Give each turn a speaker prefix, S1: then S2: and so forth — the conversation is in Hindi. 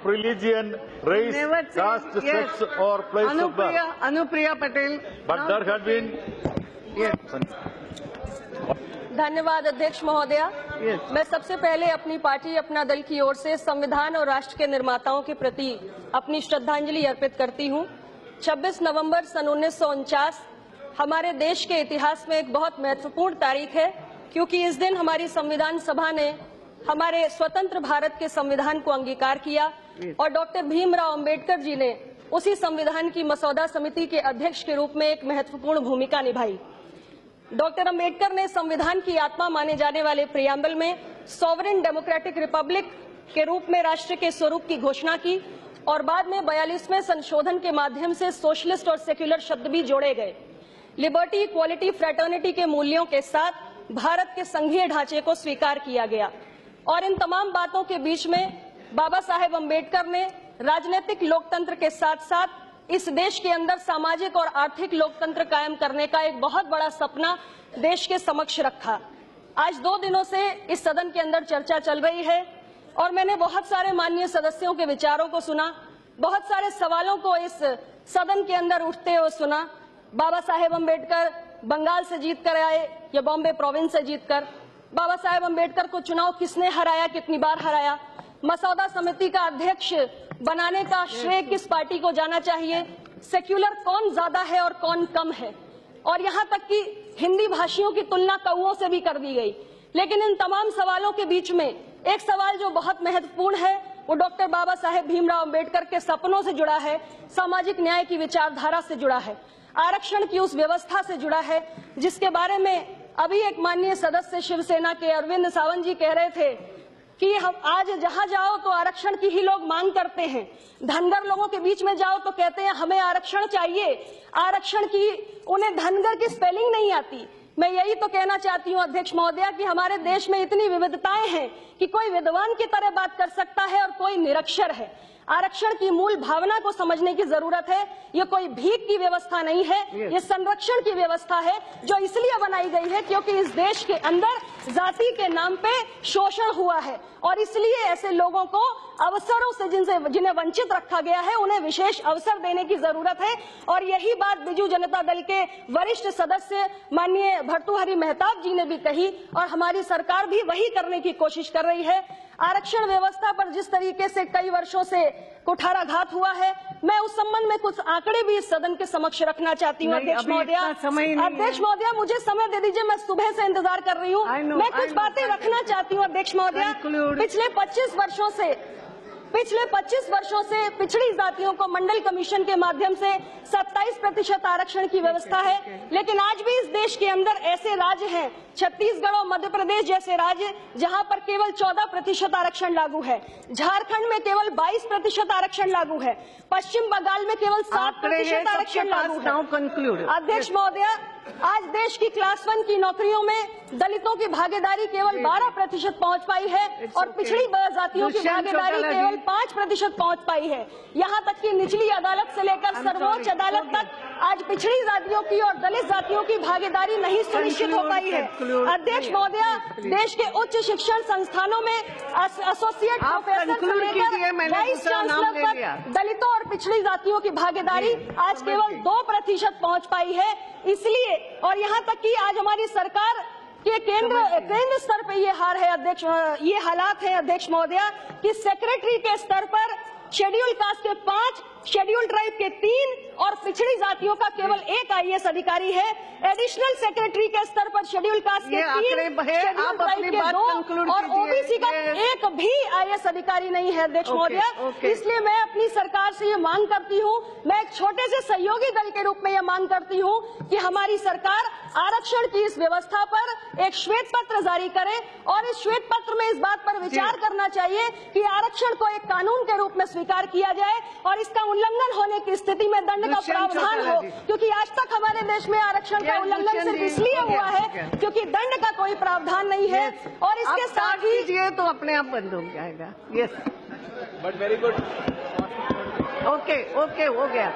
S1: religion, race, caste, sex or place of birth.
S2: Anupriya Patel.
S1: But there had been.
S3: धन्यवाद अध्यक्ष महोदया। मैं सबसे पहले अपनी पार्टी अपना दल की ओर से संविधान और राष्ट्र के निर्माताओं के प्रति अपनी श्रद्धांजलि अर्पित करती हूं। 26 नवंबर सन 1949 हमारे देश के इतिहास में एक बहुत महत्वपूर्ण तारीख है, क्योंकि इस दिन हमारी संविधान सभा ने हमारे स्वतंत्र भारत के संविधान को अंगीकार किया और डॉक्टर भीमराव अंबेडकर जी ने उसी संविधान की मसौदा समिति के अध्यक्ष के रूप में एक महत्वपूर्ण भूमिका निभाई। डॉक्टर अंबेडकर ने संविधान की आत्मा माने जाने वाले प्रियम्बल में सॉवरेन डेमोक्रेटिक रिपब्लिक के रूप में राष्ट्र के स्वरूप की घोषणा की और बाद में 42वें संशोधन के माध्यम से सोशलिस्ट और सेक्युलर शब्द भी जोड़े गए। लिबर्टी, इक्वालिटी, फ्रेटर्निटी के मूल्यों के साथ भारत के संघीय ढांचे को स्वीकार किया गया और इन तमाम बातों के बीच में बाबा साहेब अंबेडकर ने राजनीतिक लोकतंत्र के साथ साथ इस देश के अंदर सामाजिक और आर्थिक लोकतंत्र कायम करने का एक बहुत बड़ा सपना देश के समक्ष रखा। आज 2 दिनों से इस सदन के अंदर चर्चा चल रही है और मैंने बहुत सारे माननीय सदस्यों के विचारों को सुना, बहुत सारे सवालों को इस सदन के अंदर उठते हुए सुना। बाबा साहेब अंबेडकर बंगाल से जीत कर आए या बॉम्बे प्रोविंस से जीतकर, बाबा साहेब अंबेडकर को चुनाव किसने हराया, कितनी बार हराया, मसौदा समिति का अध्यक्ष बनाने का श्रेय किस पार्टी को जाना चाहिए, सेक्युलर कौन ज्यादा है और कौन कम है, और यहाँ तक कि हिंदी भाषियों की तुलना कौओं से भी कर दी गई। लेकिन इन तमाम सवालों के बीच में एक सवाल जो बहुत महत्वपूर्ण है वो डॉक्टर बाबा साहेब भीमराव अंबेडकर के सपनों से जुड़ा है, सामाजिक न्याय की विचारधारा से जुड़ा है, आरक्षण की उस व्यवस्था से जुड़ा है जिसके बारे में अभी एक माननीय सदस्य शिवसेना के अरविंद सावंत जी कह रहे थे कि हम आज जहां जाओ तो आरक्षण की ही लोग मांग करते हैं। धनगर लोगों के बीच में जाओ तो कहते हैं हमें आरक्षण चाहिए, आरक्षण की उन्हें धनगर की स्पेलिंग नहीं आती। मैं यही तो कहना चाहती हूं अध्यक्ष महोदया कि हमारे देश में इतनी विविधताएं हैं कि कोई विद्वान की तरह बात कर सकता है और कोई निरक्षर है। आरक्षण की मूल भावना को समझने की जरूरत है। ये कोई भीख की व्यवस्था नहीं है, ये संरक्षण की व्यवस्था है जो इसलिए बनाई गई है क्योंकि इस देश के अंदर जाति के नाम पे शोषण हुआ है और इसलिए ऐसे लोगों को अवसरों से जिन्हें वंचित रखा गया है उन्हें विशेष अवसर देने की जरूरत है। और यही बात बीजू जनता दल के वरिष्ठ सदस्य माननीय भर्तृहरि मेहताब जी ने भी कही और हमारी सरकार भी वही करने की कोशिश कर रही है। आरक्षण व्यवस्था पर जिस तरीके से कई वर्षों से कुठाराघात हुआ है, मैं उस संबंध में कुछ आंकड़े भी इस सदन के समक्ष रखना चाहती हूँ। अध्यक्ष महोदया मुझे समय दे दीजिए, मैं सुबह से इंतजार कर रही हूँ। मैं कुछ बातें रखना चाहती हूँ अध्यक्ष महोदया। पिछले 25 वर्षों से पिछड़ी जातियों को मंडल कमीशन के माध्यम से 27% आरक्षण की व्यवस्था है, लेकिन आज भी इस देश के अंदर ऐसे राज्य हैं, छत्तीसगढ़ और मध्य प्रदेश जैसे राज्य, जहां पर केवल 14% आरक्षण लागू है। झारखंड में केवल 22% आरक्षण लागू है। पश्चिम बंगाल में केवल 7% आरक्षण लागू है। अध्यक्ष महोदया, आज देश की क्लास 1 की नौकरियों में दलितों की भागीदारी केवल 12% पहुंच पाई है और पिछड़ी जातियों की भागीदारी केवल 5% पहुंच पाई है। यहाँ तक कि निचली अदालत से लेकर सर्वोच्च अदालत तक आज पिछड़ी जातियों की और दलित जातियों की भागीदारी नहीं सुनिश्चित हो पाई है। अध्यक्ष महोदया, देश के उच्च शिक्षण संस्थानों में एसोसिएट प्रोफेसर से लेकर वाइस चांसलर तक दलितों और पिछड़ी जातियों की भागीदारी आज केवल 2% पहुंच पाई है। इसलिए और यहाँ तक कि आज हमारी सरकार के केंद्र स्तर पे ये हार है अध्यक्ष, ये हालात है अध्यक्ष महोदया कि सेक्रेटरी के स्तर पर शेड्यूल कास्ट के 5, शेड्यूल ट्राइब के 3 और पिछड़ी जातियों का केवल 1 IAS अधिकारी है। एडिशनल सेक्रेटरी के स्तर पर शेड्यूल कास्ट के 3, शेड्यूल ट्राइब के 2 और OBC का 1 भी IAS अधिकारी नहीं है अध्यक्ष महोदया। इसलिए मैं अपनी सरकार से ये मांग करती हूँ, मैं एक छोटे से सहयोगी दल के रूप में ये मांग करती हूँ कि हमारी सरकार आरक्षण की इस व्यवस्था पर एक श्वेत पत्र जारी करे और इस श्वेत पत्र में इस बात पर विचार करना चाहिए कि आरक्षण को एक कानून के रूप में स्वीकार किया जाए और इसका उल्लंघन होने की स्थिति में दंड का प्रावधान हो, क्योंकि आज तक हमारे देश में आरक्षण का उल्लंघन सिर्फ इसलिए हुआ है क्योंकि दंड का कोई प्रावधान नहीं है। और इसके साथ ही
S2: तो अपने आप बंद हो जाएगा। Yes,
S1: but very good.
S2: Okay, हो गया।